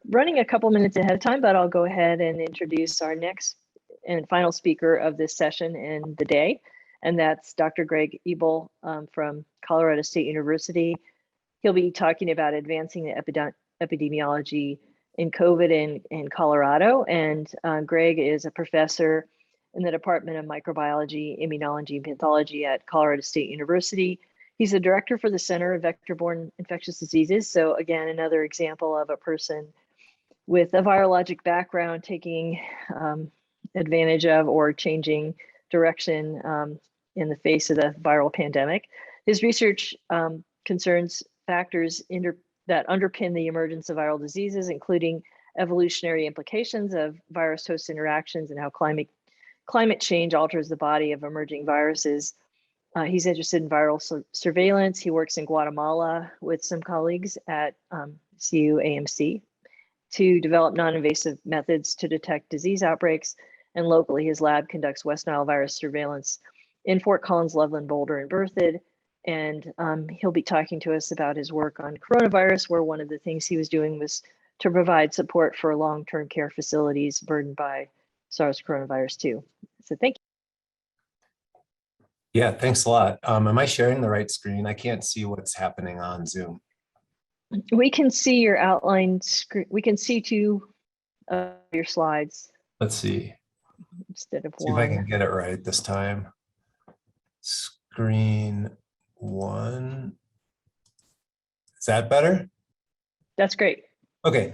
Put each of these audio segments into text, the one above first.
running a couple minutes ahead of time, but I'll go ahead and introduce our next and final speaker of this session and the day. And that's Dr. Greg Ebel from Colorado State University. He'll be talking about advancing the epidemiology in COVID in Colorado. And Greg is a professor in the Department of Microbiology, Immunology, and Pathology at Colorado State University. He's the director for the Center of Vector-Borne Infectious Diseases. So again, another example of a person with a virologic background taking advantage of or changing direction in the face of the viral pandemic. His research concerns factors that underpin the emergence of viral diseases, including evolutionary implications of virus-host interactions and how climate change alters the body of emerging viruses. He's interested in viral surveillance. He works in Guatemala with some colleagues at CU-AMC to develop non-invasive methods to detect disease outbreaks. And locally, his lab conducts West Nile virus surveillance in Fort Collins, Loveland, Boulder, and Berthoud. And he'll be talking to us about his work on coronavirus, where one of the things he was doing was to provide support for long-term care facilities burdened by SARS coronavirus 2. So thank you. Yeah, thanks a lot. Am I sharing the right screen? I can't see what's happening on Zoom. We can see your outline screen. We can see two of your slides. Let's see. Instead of see one. if I can get it right this time. Screen one. Is that better? That's great. Okay.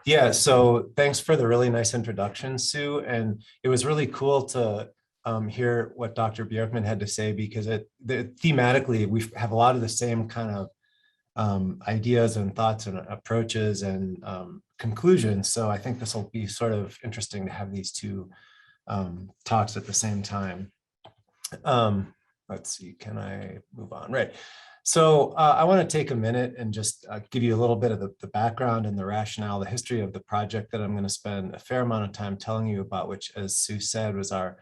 Yeah, so thanks for the really nice introduction, Sue. And it was really cool to hear what Dr. Bjorkman had to say, because thematically, we have a lot of the same kind of ideas and thoughts and approaches and conclusions. So I think this will be sort of interesting to have these two talks at the same time. Let's see, can I move on? Right. So I want to take a minute and just give you a little bit of the background and the rationale, the history of the project that I'm going to spend a fair amount of time telling you about, which, as Sue said, was our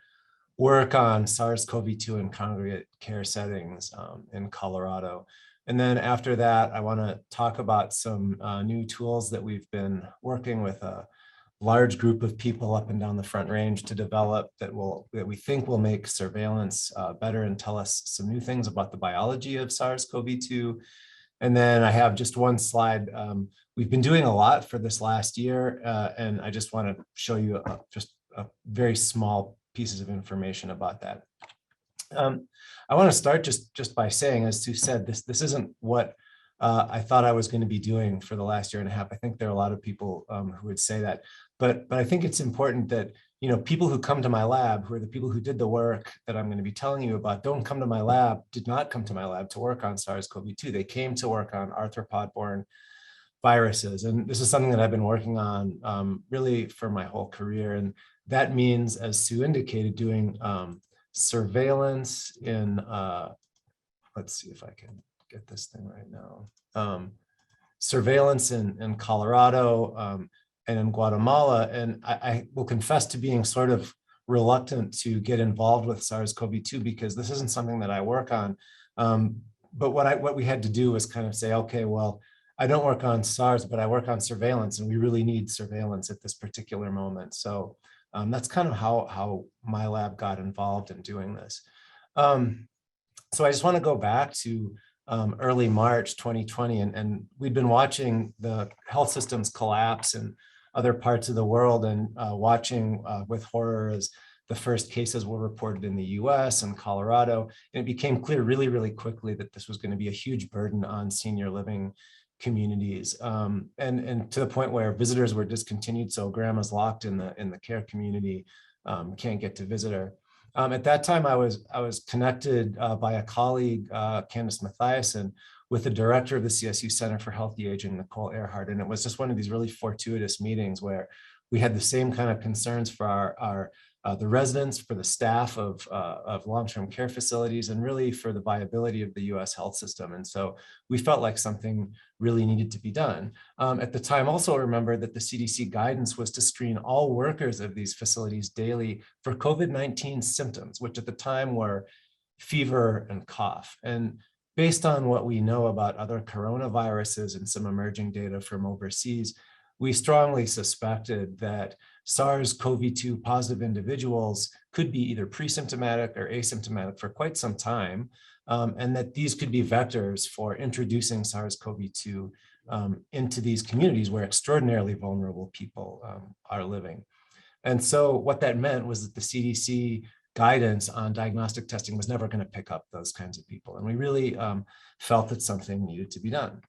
work on SARS-CoV-2 in congregate care settings in Colorado. And then after that, I want to talk about some new tools that we've been working with a large group of people up and down the Front Range to develop that we think will make surveillance better and tell us some new things about the biology of SARS-CoV-2. And then I have just one slide. We've been doing a lot for this last year, and I just want to show you just a very small pieces of information about that. I want to start just by saying, as Sue said, this isn't what I thought I was going to be doing for the last year and a half. I think there are a lot of people who would say that, but I think it's important that, you know, people who come to my lab, who are the people who did the work that I'm going to be telling you about, did not come to my lab to work on SARS-CoV-2. They came to work on arthropod-borne viruses. And this is something that I've been working on really for my whole career. And that means, as Sue indicated, doing surveillance in, let's see if I can get this thing right now, surveillance in Colorado and in Guatemala. And I will confess to being sort of reluctant to get involved with SARS-CoV-2 because this isn't something that I work on. But what we had to do was kind of say, okay, well, I don't work on SARS, but I work on surveillance, and we really need surveillance at this particular moment. So that's kind of how my lab got involved in doing this. So I just want to go back to early March 2020, and we'd been watching the health systems collapse in other parts of the world, and watching with horror as the first cases were reported in the US and Colorado. And it became clear really, really quickly that this was going to be a huge burden on senior living communities, and to the point where visitors were discontinued. So grandma's locked in the care community, can't get to visit her. At that time, I was connected by a colleague, Candace Mathiasen, with the director of the CSU Center for Healthy Aging, Nicole Earhart. And it was just one of these really fortuitous meetings where we had the same kind of concerns for the residents, for the staff of long-term care facilities, and really for the viability of the US health system. And so we felt like something really needed to be done. At the time, also remember that the CDC guidance was to screen all workers of these facilities daily for COVID-19 symptoms, which at the time were fever and cough. And based on what we know about other coronaviruses and some emerging data from overseas, we strongly suspected that SARS-CoV-2 positive individuals could be either pre-symptomatic or asymptomatic for quite some time, and that these could be vectors for introducing SARS-CoV-2 into these communities where extraordinarily vulnerable people are living. And so what that meant was that the CDC guidance on diagnostic testing was never going to pick up those kinds of people. And we really felt that something needed to be done.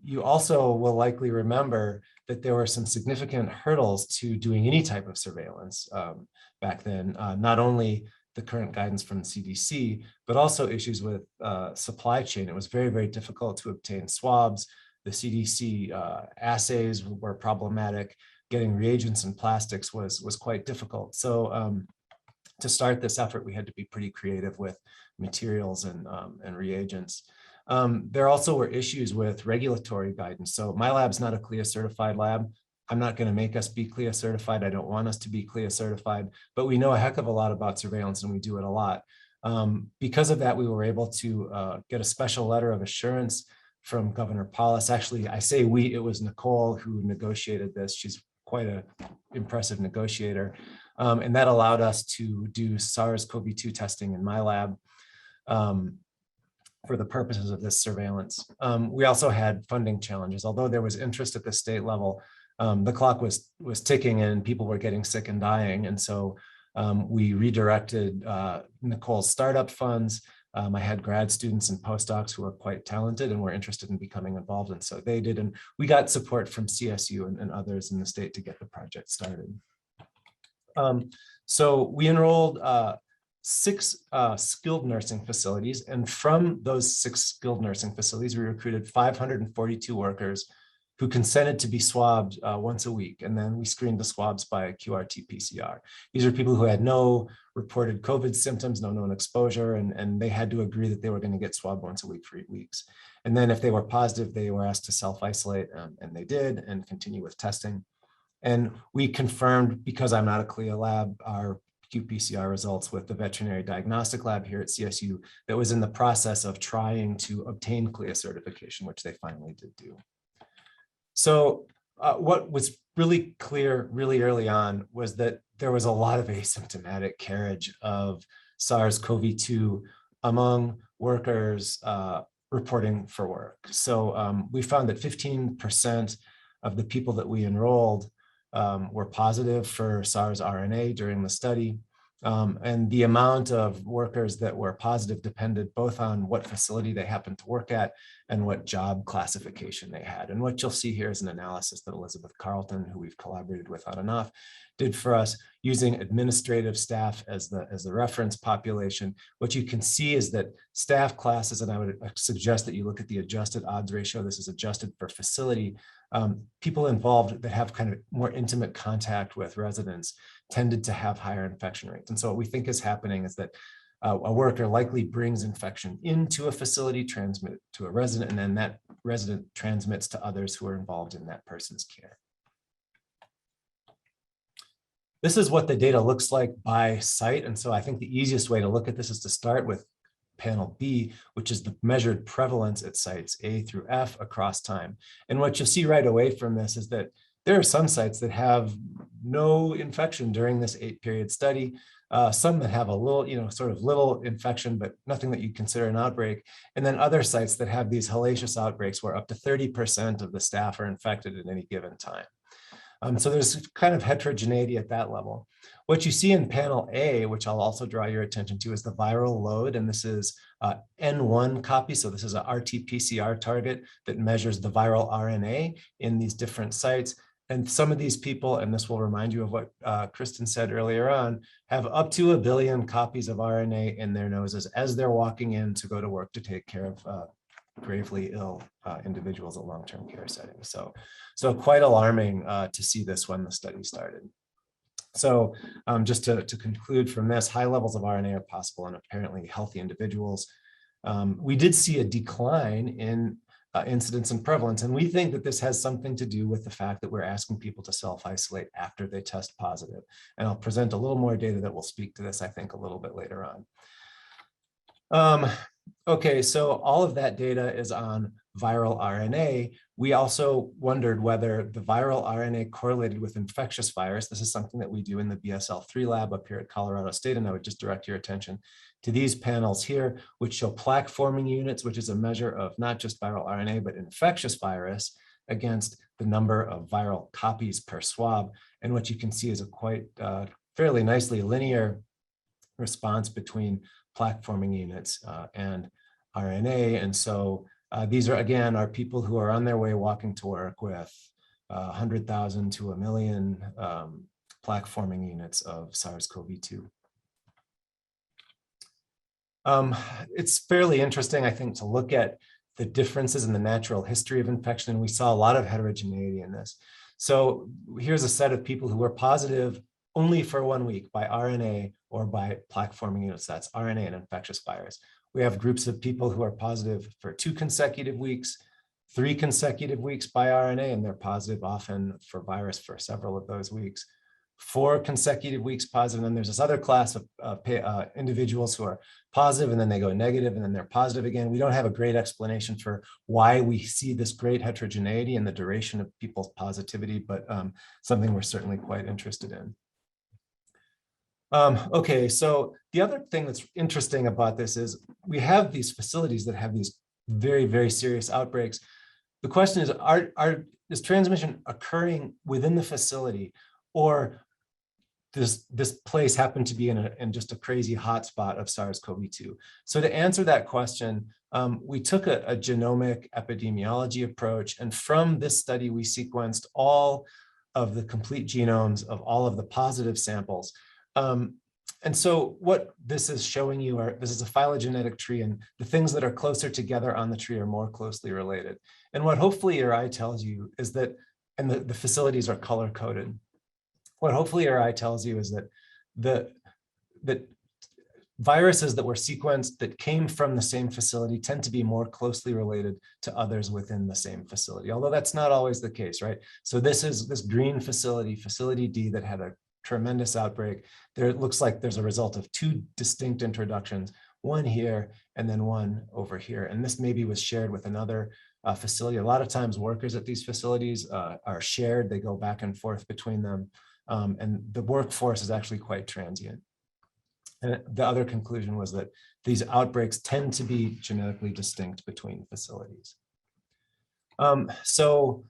You also will likely remember that there were some significant hurdles to doing any type of surveillance back then, not only the current guidance from the CDC, but also issues with supply chain. It was very, very difficult to obtain swabs. The CDC assays were problematic. Getting reagents and plastics was quite difficult. So to start this effort, we had to be pretty creative with materials and reagents. There also were issues with regulatory guidance. So my lab's not a CLIA certified lab. I'm not going to make us be CLIA certified. I don't want us to be CLIA certified, but we know a heck of a lot about surveillance and we do it a lot. Because of that, we were able to get a special letter of assurance from Governor Paulus. Actually, I say we, it was Nicole who negotiated this. She's quite an impressive negotiator. And that allowed us to do SARS-CoV-2 testing in my lab for the purposes of this surveillance. We also had funding challenges. Although there was interest at the state level, the clock was ticking and people were getting sick and dying. And so we redirected Nicole's startup funds. I had grad students and postdocs who are quite talented and were interested in becoming involved. And so they did, and we got support from CSU and others in the state to get the project started. So we enrolled 6 skilled nursing facilities. And from those 6 skilled nursing facilities, we recruited 542 workers who consented to be swabbed once a week. And then we screened the swabs by QRT-PCR. These are people who had no reported COVID symptoms, no known exposure, and they had to agree that they were going to get swabbed once a week for 8 weeks. And then if they were positive, they were asked to self-isolate, and they did, and continue with testing. And we confirmed, because I'm not a CLIA lab, our qPCR results with the veterinary diagnostic lab here at CSU that was in the process of trying to obtain CLIA certification, which they finally did do. So what was really clear really early on was that there was a lot of asymptomatic carriage of SARS-CoV-2 among workers reporting for work. So we found that 15% of the people that we enrolled were positive for SARS RNA during the study. And the amount of workers that were positive depended both on what facility they happened to work at and what job classification they had. And what you'll see here is an analysis that Elizabeth Carlton, who we've collaborated with on and off, did for us using administrative staff as the reference population. What you can see is that staff classes, and I would suggest that you look at the adjusted odds ratio. This is adjusted for facility. People involved that have kind of more intimate contact with residents tended to have higher infection rates. And so what we think is happening is that a worker likely brings infection into a facility, transmit to a resident, and then that resident transmits to others who are involved in that person's care. This is what the data looks like by site. And so I think the easiest way to look at this is to start with panel B, which is the measured prevalence at sites A through F across time. And what you'll see right away from this is that there are some sites that have no infection during this 8-period study, some that have a little, sort of little infection, but nothing that you'd consider an outbreak. And then other sites that have these hellacious outbreaks where up to 30% of the staff are infected at any given time. So there's kind of heterogeneity at that level. What you see in panel A, which I'll also draw your attention to, is the viral load. And this is N1 copy. So this is a RT-PCR target that measures the viral RNA in these different sites. And some of these people, and this will remind you of what Kristen said earlier on, have up to 1 billion copies of RNA in their noses as they're walking in to go to work to take care of gravely ill individuals at long-term care settings. So quite alarming to see this when the study started. So just to conclude from this, high levels of RNA are possible in apparently healthy individuals. We did see a decline in incidence and prevalence, and we think that this has something to do with the fact that we're asking people to self-isolate after they test positive. And I'll present a little more data that will speak to this, I think, a little bit later on. Um, okay, so all of that data is on viral RNA. We also wondered whether the viral RNA correlated with infectious virus. This is something that we do in the BSL-3 lab up here at Colorado State, and I would just direct your attention to these panels here, which show plaque forming units, which is a measure of not just viral RNA, but infectious virus against the number of viral copies per swab. And what you can see is a quite fairly nicely linear response between plaque forming units and RNA. And so these are, again, are people who are on their way walking to work with 100,000 to 1 million plaque forming units of SARS-CoV-2. It's fairly interesting, I think, to look at the differences in the natural history of infection. And we saw a lot of heterogeneity in this. So here's a set of people who were positive only for 1 week by RNA or by plaque forming units. That's RNA and infectious virus. We have groups of people who are positive for 2 consecutive weeks, 3 consecutive weeks by RNA, and they're positive often for virus for several of those weeks. 4 consecutive weeks positive, and then there's this other class of individuals who are positive and then they go negative and then they're positive again. We don't have a great explanation for why we see this great heterogeneity and the duration of people's positivity, but something we're certainly quite interested in. Okay, so the other thing that's interesting about this is we have these facilities that have these very, very serious outbreaks. The question is, is transmission occurring within the facility, or this place happened to be in just a crazy hotspot of SARS-CoV-2? So to answer that question, we took a genomic epidemiology approach, and from this study, we sequenced all of the complete genomes of all of the positive samples. And so what this is showing you this is a phylogenetic tree, and the things that are closer together on the tree are more closely related. And what hopefully your eye tells you is that, and the facilities are color coded. What hopefully your eye tells you is that viruses that were sequenced that came from the same facility tend to be more closely related to others within the same facility, although that's not always the case, right? So this is this green facility, facility D, that had a tremendous outbreak. There, it looks like there's a result of 2 distinct introductions, one here and then one over here. And this maybe was shared with another facility. A lot of times workers at these facilities are shared. They go back and forth between them. And the workforce is actually quite transient. And the other conclusion was that these outbreaks tend to be genetically distinct between facilities. So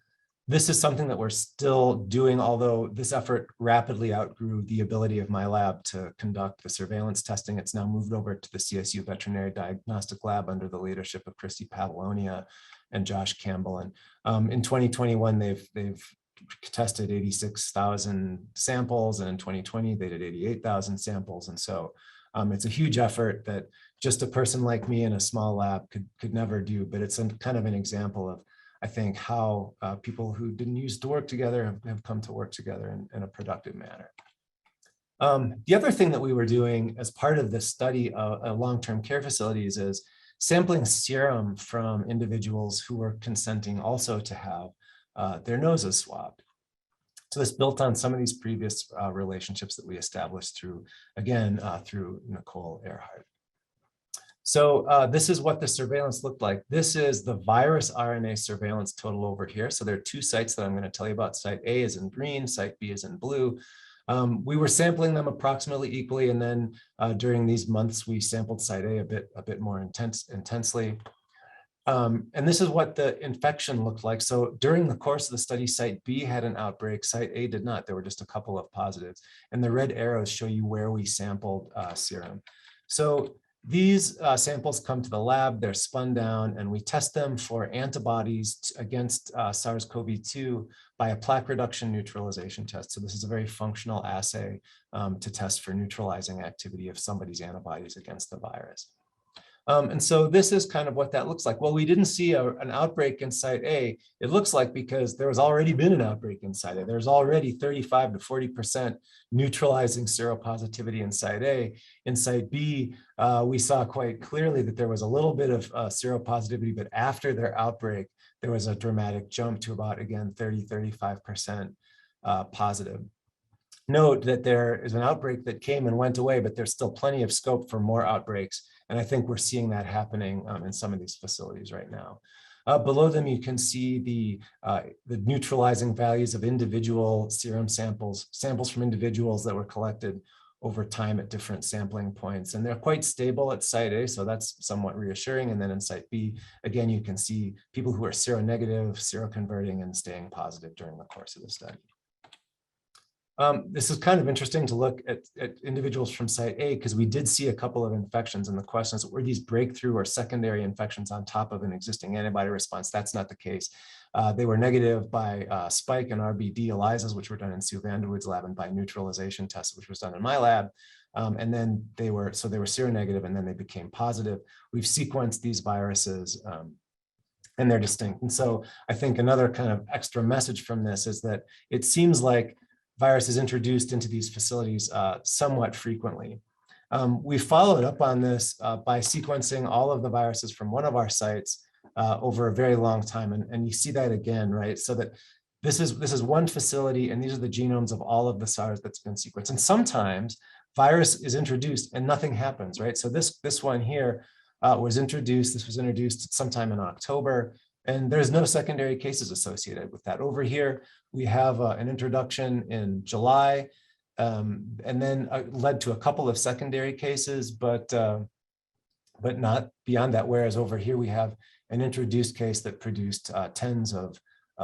this is something that we're still doing, although this effort rapidly outgrew the ability of my lab to conduct the surveillance testing. It's now moved over to the CSU Veterinary Diagnostic Lab under the leadership of Christy Pavlonia and Josh Campbell. And in 2021, they've tested 86,000 samples, and in 2020 they did 88,000 samples. And so it's a huge effort that just a person like me in a small lab could never do, but it's kind of an example of, I think, how people who didn't used to work together have come to work together in a productive manner. The other thing that we were doing as part of this study of long-term care facilities is sampling serum from individuals who were consenting also to have their noses swabbed. So this built on some of these previous relationships that we established through, again, through Nicole Earhart. So this is what the surveillance looked like. This is the virus RNA surveillance total over here. So there are 2 sites that I'm going to tell you about. Site A is in green, site B is in blue. We were sampling them approximately equally, and then during these months, we sampled site A a bit more intensely. And this is what the infection looked like. So during the course of the study, site B had an outbreak, site A did not. There were just a couple of positives. And the red arrows show you where we sampled serum. So these samples come to the lab, they're spun down, and we test them for antibodies against SARS-CoV-2 by a plaque reduction neutralization test. So this is a very functional assay to test for neutralizing activity of somebody's antibodies against the virus. And so this is kind of what that looks like. Well, we didn't see an outbreak in site A. It looks like because there has already been an outbreak in site A. There's already 35 to 40% neutralizing seropositivity in site A. In site B, we saw quite clearly that there was a little bit of seropositivity, but after their outbreak, there was a dramatic jump to about, again, 30, 35% positive. note that there is an outbreak that came and went away, but there's still plenty of scope for more outbreaks. And I think we're seeing that happening in some of these facilities right now. Below them, you can see the neutralizing values of individual serum samples from individuals that were collected over time at different sampling points. And they're quite stable at site A, so that's somewhat reassuring. And then in site B, again, you can see people who are seronegative, seroconverting, and staying positive during the course of the study. This is kind of interesting to look at individuals from site A, because we did see a couple of infections, and the question is, were these breakthrough or secondary infections on top of an existing antibody response? That's not the case. They were negative by spike and RBD ELISAs, which were done in Sue Vanderwood's lab, and by neutralization tests, which was done in my lab. And then they were seronegative, and then they became positive. We've sequenced these viruses, and they're distinct. And so I think another kind of extra message from this is that it seems like virus is introduced into these facilities somewhat frequently. We followed up on this by sequencing all of the viruses from one of our sites over a very long time. And you see that again, right? So that this is one facility, and these are the genomes of all of the SARS that's been sequenced. And sometimes virus is introduced and nothing happens, right? So this one here was introduced. This was introduced sometime in October. And there's no secondary cases associated with that. Over here, we have an introduction in July, and then led to a couple of secondary cases, but not beyond that. Whereas over here, we have an introduced case that produced tens of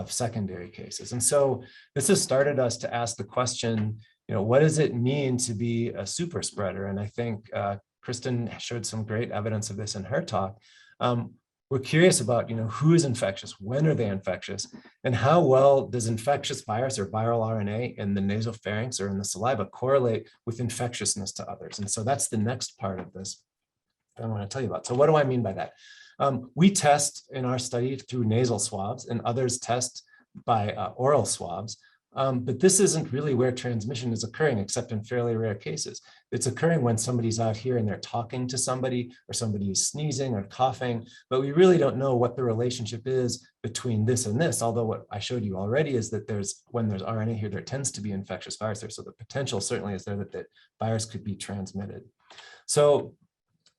secondary cases. And so this has started us to ask the question, what does it mean to be a super spreader? And I think Kristen showed some great evidence of this in her talk. We're curious about, who is infectious, when are they infectious, and how well does infectious virus or viral RNA in the nasopharynx or in the saliva correlate with infectiousness to others? And so that's the next part of this that I want to tell you about. So what do I mean by that? We test in our study through nasal swabs, and others test by oral swabs. But this isn't really where transmission is occurring, except in fairly rare cases. It's occurring when somebody's out here and they're talking to somebody, or somebody is sneezing or coughing, but we really don't know what the relationship is between this and this. Although what I showed you already is that when there's RNA here, there tends to be infectious virus there. So the potential certainly is there that virus could be transmitted. So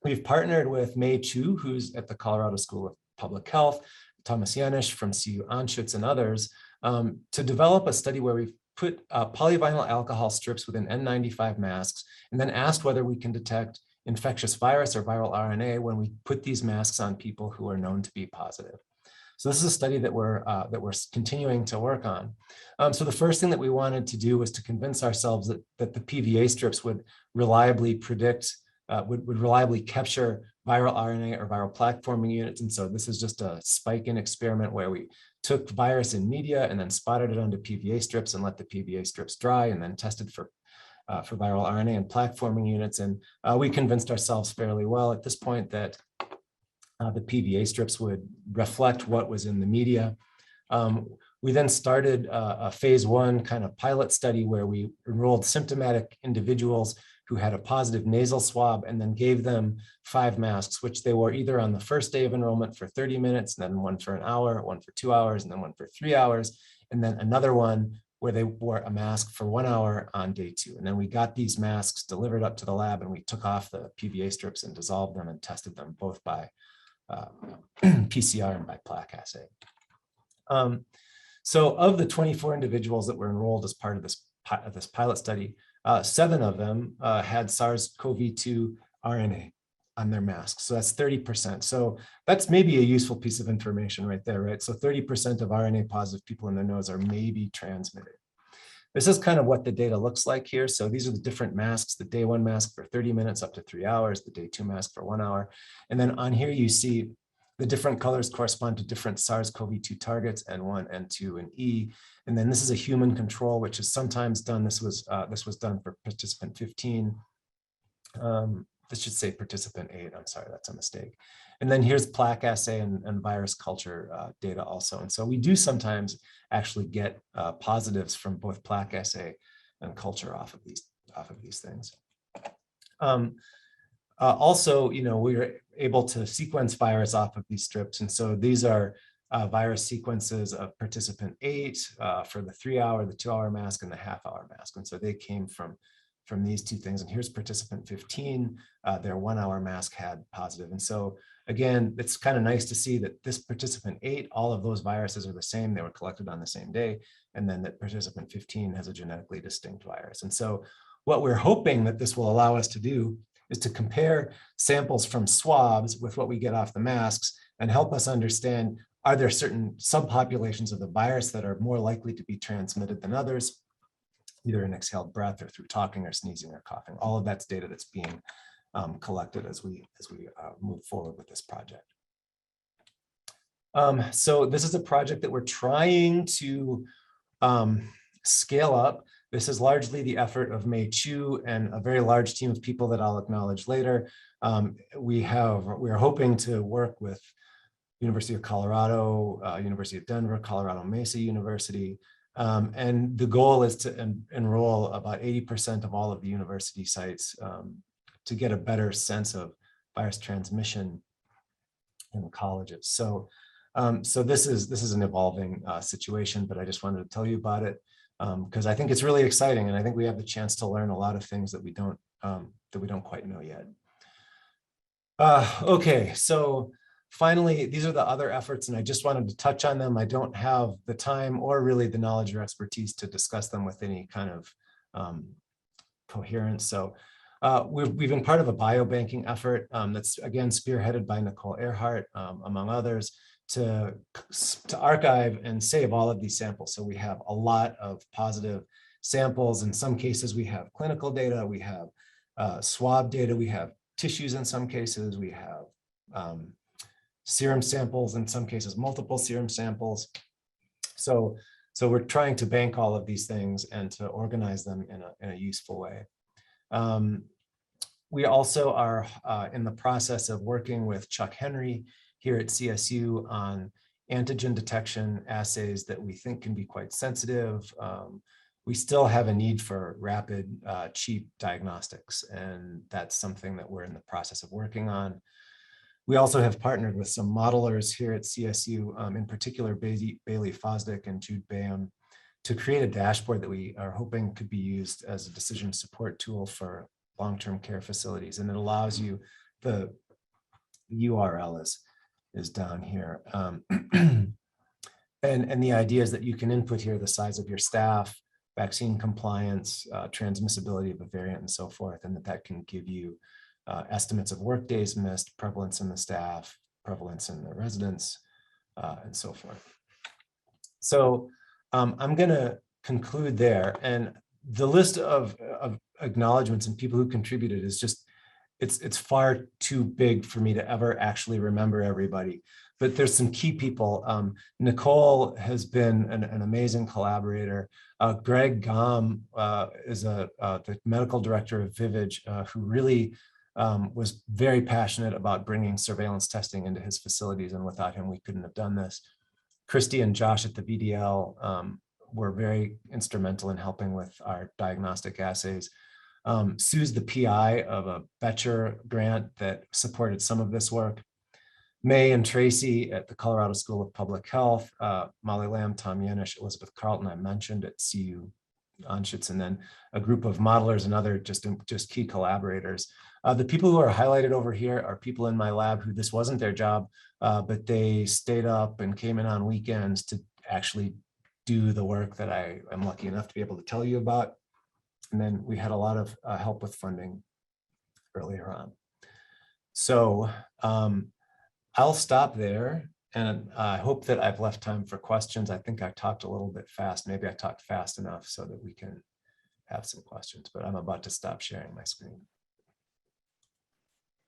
we've partnered with Mei Chu, who's at the Colorado School of Public Health, Thomas Janisch from CU Anschutz, and others, to develop a study where we've put polyvinyl alcohol strips within N95 masks, and then asked whether we can detect infectious virus or viral RNA when we put these masks on people who are known to be positive. So this is a study that we're continuing to work on. So the first thing that we wanted to do was to convince ourselves that the PVA strips would reliably predict, would reliably capture viral RNA or viral plaque forming units. And so this is just a spike-in experiment where we took virus in media and then spotted it onto PVA strips and let the PVA strips dry, and then tested for viral RNA and plaque forming units. And we convinced ourselves fairly well at this point that the PVA strips would reflect what was in the media. We then started a phase 1 kind of pilot study where we enrolled symptomatic individuals who had a positive nasal swab, and then gave them 5 masks, which they wore either on the first day of enrollment for 30 minutes, and then one for an hour, one for 2 hours, and then one for 3 hours, and then another one where they wore a mask for 1 hour on day 2. And then we got these masks delivered up to the lab, and we took off the PVA strips and dissolved them and tested them both by PCR and by plaque assay. So of the 24 individuals that were enrolled as part of this pilot study, 7 of them had SARS-CoV-2 RNA on their masks. So that's 30%. So that's maybe a useful piece of information right there, right? So 30% of RNA positive people in their nose are maybe transmitted. This is kind of what the data looks like here. So these are the different masks, the day 1 mask for 30 minutes up to 3 hours, the day 2 mask for 1 hour. And then on here you see the different colors correspond to different SARS-CoV-2 targets, N1, N2, and E. And then this is a human control, which is sometimes done. This was done for participant 15. This should say participant 8. I'm sorry, that's a mistake. And then here's plaque assay and virus culture data also. And so we do sometimes actually get positives from both plaque assay and culture off of these things. Also, we were able to sequence virus off of these strips. And so these are virus sequences of participant 8 for the 3-hour, the 2-hour mask, and the half-hour mask. And so they came from these two things. And here's participant 15, their 1-hour mask had positive. And so again, it's kind of nice to see that this participant 8, all of those viruses are the same. They were collected on the same day. And then that participant 15 has a genetically distinct virus. And so what we're hoping that this will allow us to do is to compare samples from swabs with what we get off the masks and help us understand, are there certain subpopulations of the virus that are more likely to be transmitted than others, either in exhaled breath or through talking or sneezing or coughing. All of that's data that's being collected as we move forward with this project. So this is a project that we're trying to scale up. This is largely the effort of Mei Chu and a very large team of people that I'll acknowledge later. We are hoping to work with University of Colorado, University of Denver, Colorado Mesa University. And the goal is to enroll about 80% of all of the university sites to get a better sense of virus transmission in the colleges. So, this is an evolving situation, but I just wanted to tell you about it because I think it's really exciting, and I think we have the chance to learn a lot of things that we don't quite know yet. Okay, so finally, these are the other efforts, and I just wanted to touch on them. I don't have the time or really the knowledge or expertise to discuss them with any kind of coherence. So we've been part of a biobanking effort that's, again, spearheaded by Nicole Earhart, among others, to archive and save all of these samples. So we have a lot of positive samples. In some cases, we have clinical data, we have swab data, we have tissues in some cases, we have serum samples, in some cases, multiple serum samples. So we're trying to bank all of these things and to organize them in a useful way. We also are in the process of working with Chuck Henry here at CSU on antigen detection assays that we think can be quite sensitive. We still have a need for rapid, cheap diagnostics, and that's something that we're in the process of working on. We also have partnered with some modelers here at CSU, in particular Bailey Fosdick and Jude Bayham, to create a dashboard that we are hoping could be used as a decision support tool for long-term care facilities. And it allows you, the URL is down here. And the idea is that you can input here the size of your staff, vaccine compliance, transmissibility of a variant, and so forth, and that can give you estimates of work days missed, prevalence in the staff, prevalence in the residents, and so forth. So I'm going to conclude there. And the list of acknowledgements and people who contributed is just, it's far too big for me to ever actually remember everybody. But there's some key people. Nicole has been an amazing collaborator. Greg Gom is the medical director of Vivage, who really was very passionate about bringing surveillance testing into his facilities, and without him, we couldn't have done this. Christy and Josh at the VDL were very instrumental in helping with our diagnostic assays. Sue's the PI of a Betcher grant that supported some of this work. May and Tracy at the Colorado School of Public Health, Molly Lamb, Tom Yanish, Elizabeth Carlton, I mentioned at CU Anschutz, and then a group of modelers and other just key collaborators. The people who are highlighted over here are people in my lab who this wasn't their job, but they stayed up and came in on weekends to actually do the work that I am lucky enough to be able to tell you about. And then we had a lot of help with funding earlier on. So I'll stop there, and I hope that I've left time for questions. I think I talked a little bit fast. Maybe I talked fast enough so that we can have some questions, but I'm about to stop sharing my screen.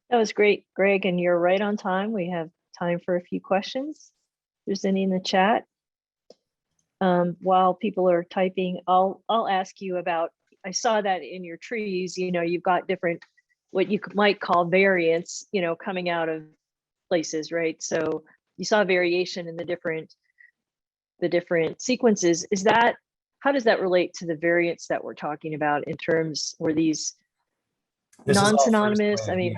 That was great, Greg, and you're right on time. We have time for a few questions. If there's any in the chat. While people are typing, I'll ask you about, I saw that in your trees, you know, you've got different, what you might call variants, you know, coming out of places, right? So you saw variation in the different sequences. Is that, how does that relate to the variants that we're talking about in terms, were these non-synonymous? I mean,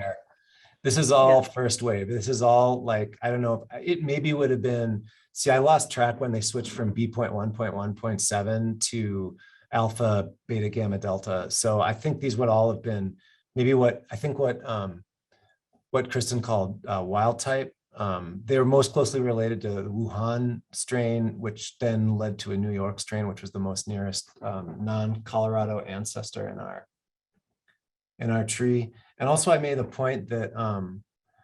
This is all first wave. This is all like, I don't know, it maybe would have been, see, I lost track when they switched from B.1.1.7 to alpha, beta, gamma, delta. So I think these would all have been maybe what Kristen called wild type. They were most closely related to the Wuhan strain, which then led to a New York strain, which was the most nearest non-Colorado ancestor in our tree. And also I made the point that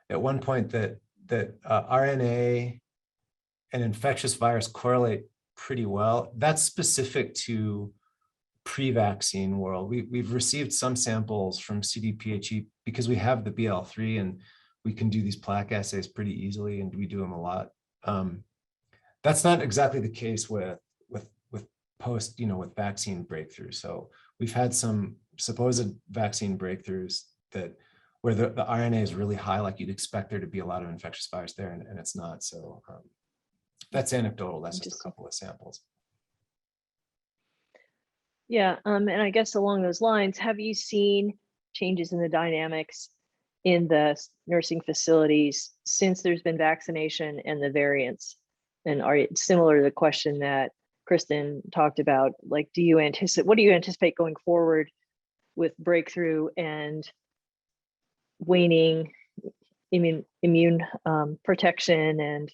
at one point that RNA and infectious virus correlate pretty well. That's specific to pre-vaccine world. We've received some samples from CDPHE because we have the BL3 and we can do these plaque assays pretty easily, and we do them a lot. That's not exactly the case with post, with vaccine breakthroughs. So we've had some supposed vaccine breakthroughs where the RNA is really high, like you'd expect there to be a lot of infectious virus there, and it's not. So that's anecdotal. That's just a couple of samples. Yeah, and I guess along those lines, have you seen changes in the dynamics in the nursing facilities since there's been vaccination and the variants? And are you similar to the question that Kristen talked about, like, what do you anticipate going forward with breakthrough and waning immune protection and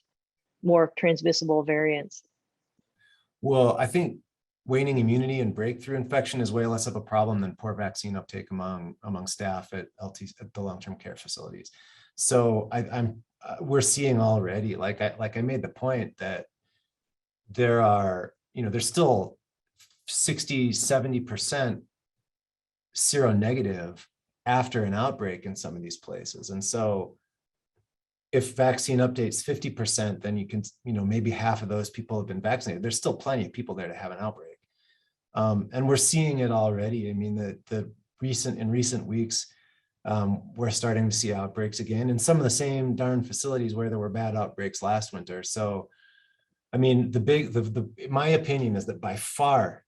more transmissible variants? Well, I think waning immunity and breakthrough infection is way less of a problem than poor vaccine uptake among staff at the long-term care facilities. So we're seeing already, like I made the point that there's still 60-70% seronegative after an outbreak in some of these places. And so if vaccine update's 50%, then you can, maybe half of those people have been vaccinated. There's still plenty of people there to have an outbreak. And we're seeing it already. I mean, in recent weeks, we're starting to see outbreaks again in some of the same darn facilities where there were bad outbreaks last winter. So, I mean, my opinion is that by far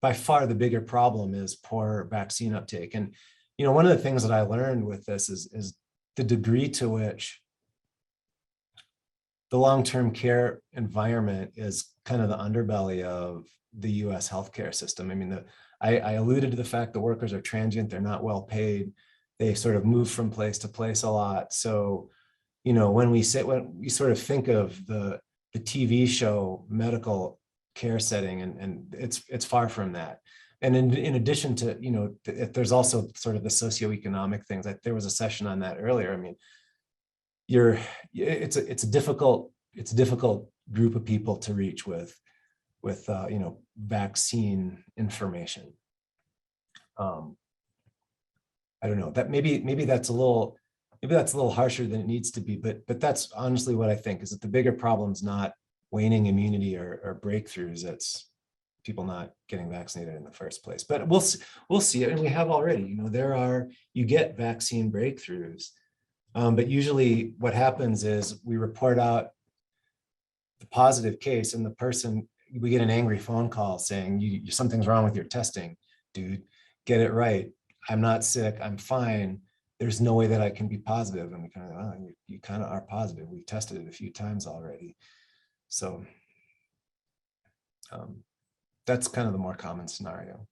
the bigger problem is poor vaccine uptake. And, one of the things that I learned with this is the degree to which the long-term care environment is kind of the underbelly of the US healthcare system. I mean, I alluded to the fact that workers are transient, they're not well paid, they sort of move from place to place a lot. So, when we sort of think of the TV show medical care setting, and it's far from that. And in addition to, there's also sort of the socioeconomic things. Like there was a session on that earlier. I mean, it's a difficult group of people to reach with vaccine information. I don't know, that maybe that's a little harsher than it needs to be, but that's honestly what I think is that the bigger problem is not waning immunity or breakthroughs. It's people not getting vaccinated in the first place. But we'll see it, and we have already. You get vaccine breakthroughs, but usually what happens is we report out the positive case, and we get an angry phone call saying something's wrong with your testing, dude. Get it right. I'm not sick. I'm fine. There's no way that I can be positive. And we kind of, you kind of are positive. We've tested it a few times already. So that's kind of the more common scenario.